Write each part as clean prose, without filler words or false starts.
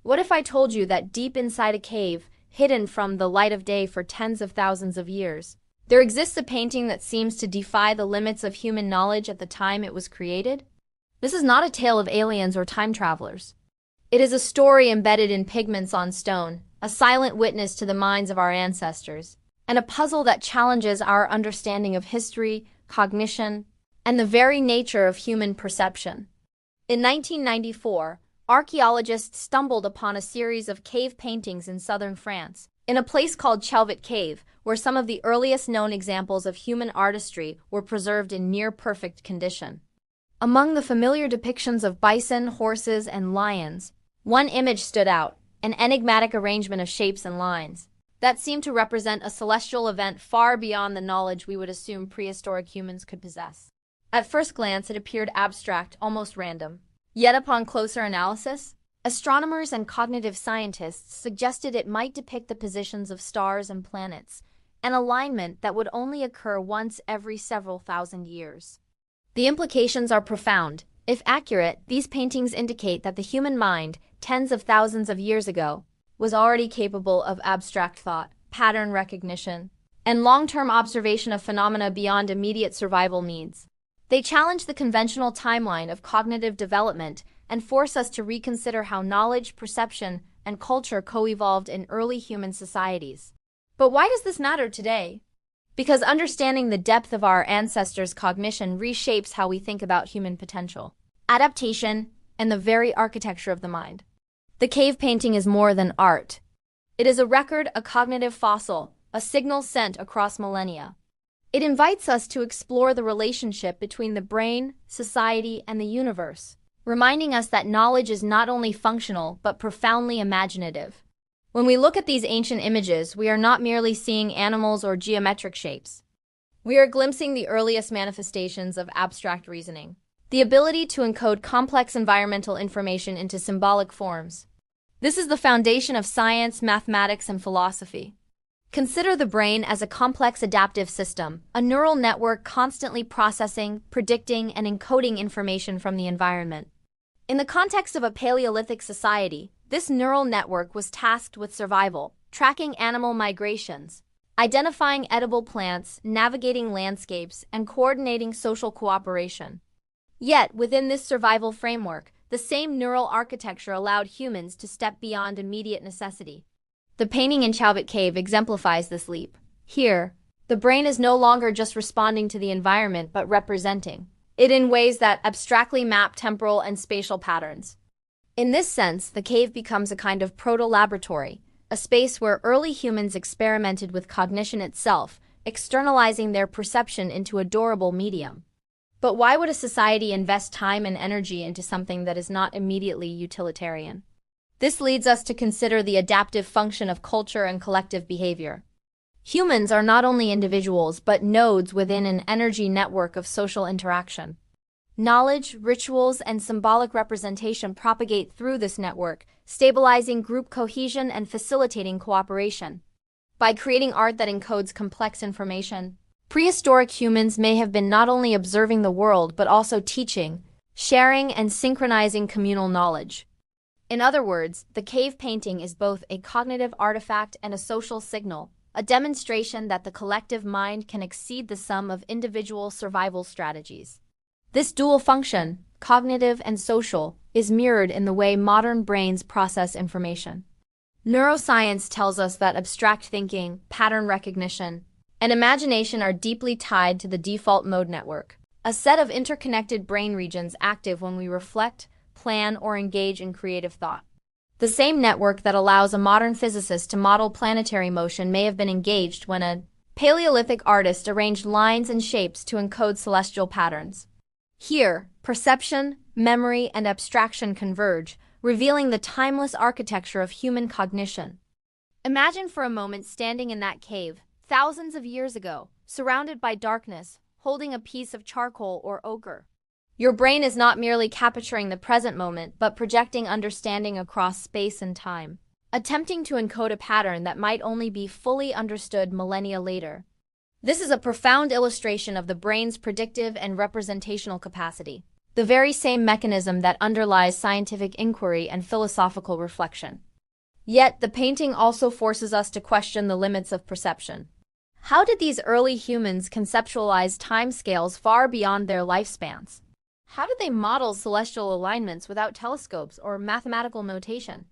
What if I told you that deep inside a cave, hidden from the light of day for tens of thousands of years, there exists a painting that seems to defy the limits of human knowledge at the time it was created? This is not a tale of aliens or time travelers. It is a story embedded in pigments on stone, a silent witness to the minds of our ancestors, and a puzzle that challenges our understanding of history, cognition, and the very nature of human perception. In 1994, archaeologists stumbled upon a series of cave paintings in southern France, in a place called Chelvet Cave, where some of the earliest known examples of human artistry were preserved in near-perfect condition. Among the familiar depictions of bison, horses, and lions, one image stood out, an enigmatic arrangement of shapes and lines that seemed to represent a celestial event far beyond the knowledge we would assume prehistoric humans could possess. At first glance, it appeared abstract, almost random. Yet upon closer analysis, astronomers and cognitive scientists suggested it might depict the positions of stars and planets, an alignment that would only occur once every several thousand years. The implications are profound. If accurate, these paintings indicate that the human mind, tens of thousands of years ago, was already capable of abstract thought, pattern recognition, and long-term observation of phenomena beyond immediate survival needs. They challenge the conventional timeline of cognitive development and force us to reconsider how knowledge, perception, and culture co-evolved in early human societies. But why does this matter today? Because understanding the depth of our ancestors' cognition reshapes how we think about human potential, adaptation, and the very architecture of the mind. The cave painting is more than art. It is a record, a cognitive fossil, a signal sent across millennia. It invites us to explore the relationship between the brain, society, and the universe, reminding us that knowledge is not only functional but profoundly imaginative. When we look at these ancient images, we are not merely seeing animals or geometric shapes. We are glimpsing the earliest manifestations of abstract reasoning, the ability to encode complex environmental information into symbolic forms. This is the foundation of science, mathematics, and philosophy. Consider the brain as a complex adaptive system, a neural network constantly processing, predicting, and encoding information from the environment. In the context of a Paleolithic society, this neural network was tasked with survival, tracking animal migrations, identifying edible plants, navigating landscapes, and coordinating social cooperation. Yet, within this survival framework, the same neural architecture allowed humans to step beyond immediate necessity. The painting in Chelvet Cave exemplifies this leap. Here, the brain is no longer just responding to the environment but representing it in ways that abstractly map temporal and spatial patterns. In this sense, the cave becomes a kind of proto-laboratory, a space where early humans experimented with cognition itself, externalizing their perception into a durable medium. But why would a society invest time and energy into something that is not immediately utilitarian? This leads us to consider the adaptive function of culture and collective behavior. Humans are not only individuals but nodes within an energy network of social interaction. Knowledge, rituals, and symbolic representation propagate through this network, stabilizing group cohesion and facilitating cooperation. By creating art that encodes complex information, prehistoric humans may have been not only observing the world but also teaching, sharing, and synchronizing communal knowledge. In other words, the cave painting is both a cognitive artifact and a social signal, a demonstration that the collective mind can exceed the sum of individual survival strategies. This dual function, cognitive and social, is mirrored in the way modern brains process information. Neuroscience tells us that abstract thinking, pattern recognition, and imagination are deeply tied to the default mode network, a set of interconnected brain regions active when we reflect, plan, or engage in creative thought. The same network that allows a modern physicist to model planetary motion may have been engaged when a Paleolithic artist arranged lines and shapes to encode celestial patterns. Here, perception, memory, and abstraction converge, revealing the timeless architecture of human cognition. Imagine for a moment standing in that cave, thousands of years ago, surrounded by darkness, holding a piece of charcoal or ochre. Your brain is not merely capturing the present moment, but projecting understanding across space and time, attempting to encode a pattern that might only be fully understood millennia later. This is a profound illustration of the brain's predictive and representational capacity. the very same mechanism that underlies scientific inquiry and philosophical reflection. Yet, the painting also forces us to question the limits of perception. How did these early humans conceptualize timescales far beyond their lifespans? How did they model celestial alignments without telescopes or mathematical notation?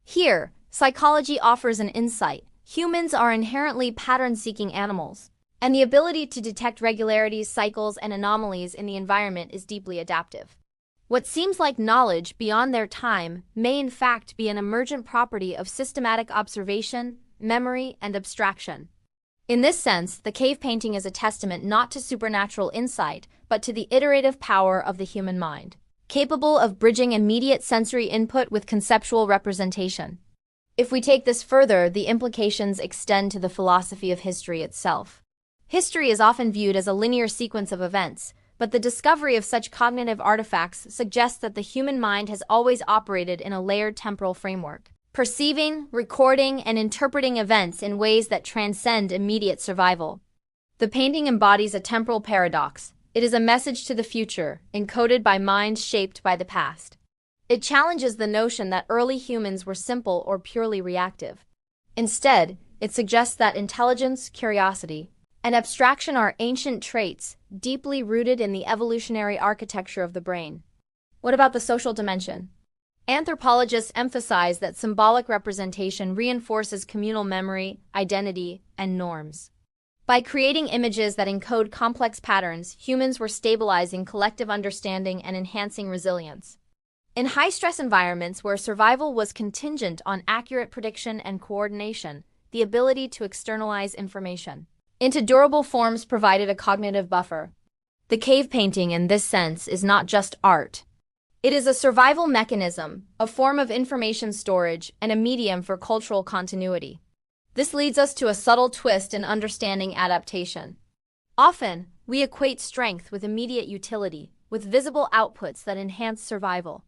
Here, psychology offers an insight. Humans are inherently pattern-seeking animals, and the ability to detect regularities, cycles, and anomalies in the environment is deeply adaptive. What seems like knowledge beyond their time may in fact be an emergent property of systematic observation, memory, and abstraction. In this sense, the cave painting is a testament not to supernatural insight, but to the iterative power of the human mind, capable of bridging immediate sensory input with conceptual representation. If we take this further, the implications extend to the philosophy of history itself. History is often viewed as a linear sequence of events, but the discovery of such cognitive artifacts suggests that the human mind has always operated in a layered temporal framework, perceiving, recording, and interpreting events in ways that transcend immediate survival. The painting embodies a temporal paradox. It is a message to the future, encoded by minds shaped by the past. It challenges the notion that early humans were simple or purely reactive. Instead, it suggests that intelligence, curiosity, and abstraction are ancient traits, deeply rooted in the evolutionary architecture of the brain. What about the social dimension? Anthropologists emphasize that symbolic representation reinforces communal memory, identity, and norms. By creating images that encode complex patterns, humans were stabilizing collective understanding and enhancing resilience. In high-stress environments where survival was contingent on accurate prediction and coordination, the ability to externalize information into durable forms provided a cognitive buffer. The cave painting, in this sense, is not just art. It is a survival mechanism, a form of information storage, and a medium for cultural continuity. This leads us to a subtle twist in understanding adaptation. Often, we equate strength with immediate utility, with visible outputs that enhance survival.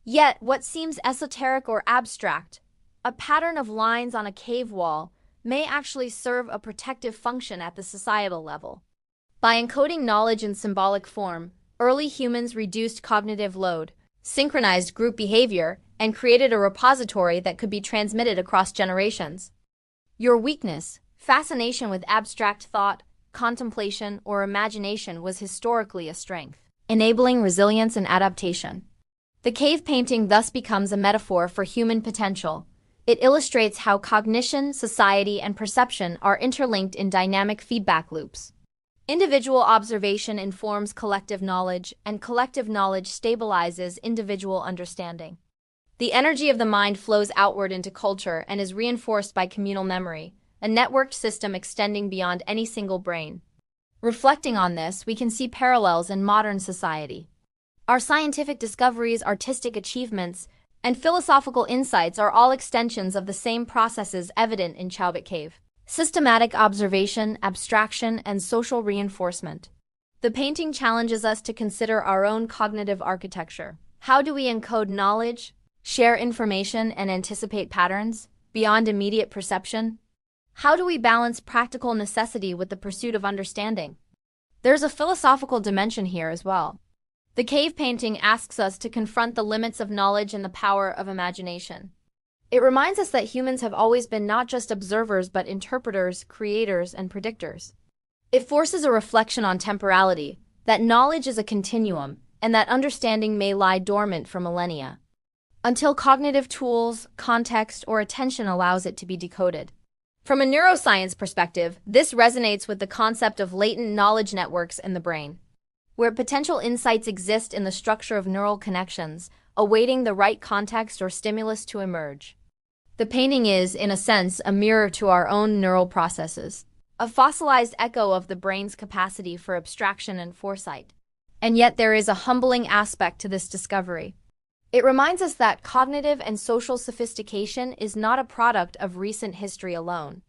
Yet, what seems esoteric or abstract, a pattern of lines on a cave wall, may actually serve a protective function at the societal level. By encoding knowledge in symbolic form, early humans reduced cognitive load, synchronized group behavior, and created a repository that could be transmitted across generations. Your weakness, fascination with abstract thought, contemplation, or imagination was historically a strength, enabling resilience and adaptation. The cave painting thus becomes a metaphor for human potential. It illustrates how cognition, society, and perception are interlinked in dynamic feedback loops. Individual observation informs collective knowledge, and collective knowledge stabilizes individual understanding. The energy of the mind flows outward into culture and is reinforced by communal memory, a networked system extending beyond any single brain. Reflecting on this, we can see parallels in modern society. Our scientific discoveries, artistic achievements, and philosophical insights are all extensions of the same processes evident in Chowbit Cave: systematic observation, abstraction, and social reinforcement. The painting challenges us to consider our own cognitive architecture. How do we encode knowledge, share information, and anticipate patterns beyond immediate perception? How do we balance practical necessity with the pursuit of understanding? There's a philosophical dimension here as well. The cave painting asks us to confront the limits of knowledge and the power of imagination. It reminds us that humans have always been not just observers but interpreters, creators, and predictors. It forces a reflection on temporality, that knowledge is a continuum, and that understanding may lie dormant for millennia, until cognitive tools, context, or attention allows it to be decoded. From a neuroscience perspective, this resonates with the concept of latent knowledge networks in the brain, where potential insights exist in the structure of neural connections, awaiting the right context or stimulus to emerge. The painting is, in a sense, a mirror to our own neural processes, a fossilized echo of the brain's capacity for abstraction and foresight. And yet there is a humbling aspect to this discovery. It reminds us that cognitive and social sophistication is not a product of recent history alone.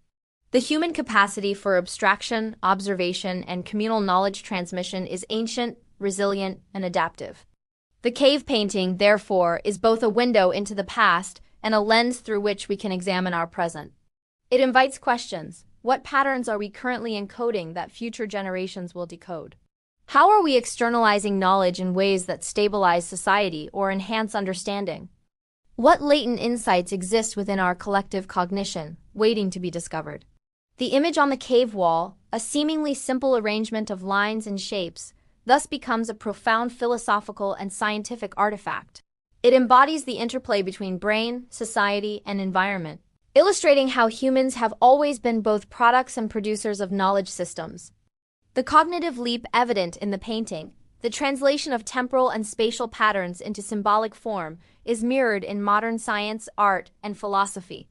The human capacity for abstraction, observation, and communal knowledge transmission is ancient, resilient, and adaptive. The cave painting, therefore, is both a window into the past and a lens through which we can examine our present. It invites questions. What patterns are we currently encoding that future generations will decode? How are we externalizing knowledge in ways that stabilize society or enhance understanding? What latent insights exist within our collective cognition, waiting to be discovered? The image on the cave wall, a seemingly simple arrangement of lines and shapes, thus becomes a profound philosophical and scientific artifact. It embodies the interplay between brain, society, and environment, illustrating how humans have always been both products and producers of knowledge systems. The cognitive leap evident in the painting, the translation of temporal and spatial patterns into symbolic form, is mirrored in modern science, art, and philosophy.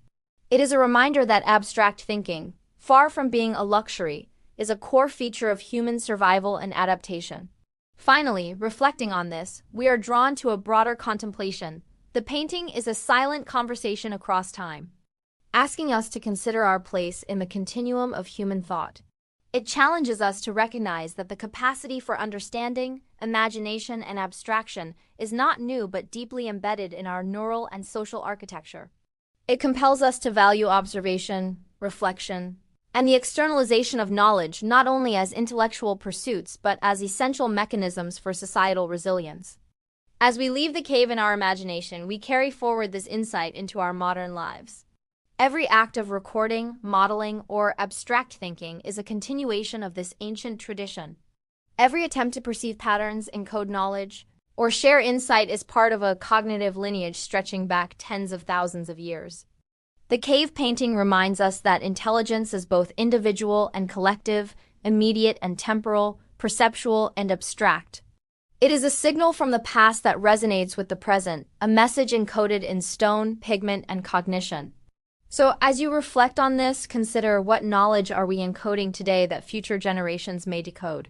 It is a reminder that abstract thinking, far from being a luxury, is a core feature of human survival and adaptation. Finally, reflecting on this, we are drawn to a broader contemplation. The painting is a silent conversation across time, asking us to consider our place in the continuum of human thought. It challenges us to recognize that the capacity for understanding, imagination, and abstraction is not new but deeply embedded in our neural and social architecture. It compels us to value observation, reflection, and the externalization of knowledge not only as intellectual pursuits but as essential mechanisms for societal resilience. As we leave the cave in our imagination, we carry forward this insight into our modern lives. Every act of recording, modeling, or abstract thinking is a continuation of this ancient tradition. Every attempt to perceive patterns, encode knowledge, or share insight is part of a cognitive lineage stretching back tens of thousands of years. The cave painting reminds us that intelligence is both individual and collective, immediate and temporal, perceptual and abstract. It is a signal from the past that resonates with the present, a message encoded in stone, pigment, and cognition. So, as you reflect on this, consider what knowledge are we encoding today that future generations may decode?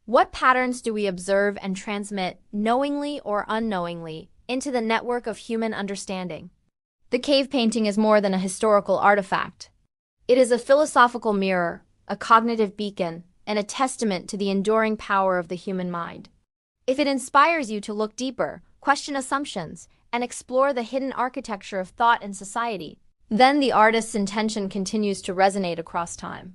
What patterns do we observe and transmit, knowingly or unknowingly, into the network of human understanding? The cave painting is more than a historical artifact. It is a philosophical mirror, a cognitive beacon, and a testament to the enduring power of the human mind. If it inspires you to look deeper, question assumptions, and explore the hidden architecture of thought and society, then the artist's intention continues to resonate across time.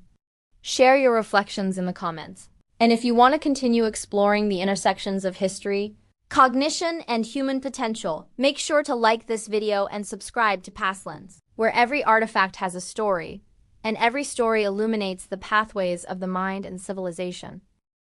Share your reflections in the comments. And if you want to continue exploring the intersections of history, cognition, and human potential, make sure to like this video and subscribe to Passlens, where every artifact has a story, and every story illuminates the pathways of the mind and civilization.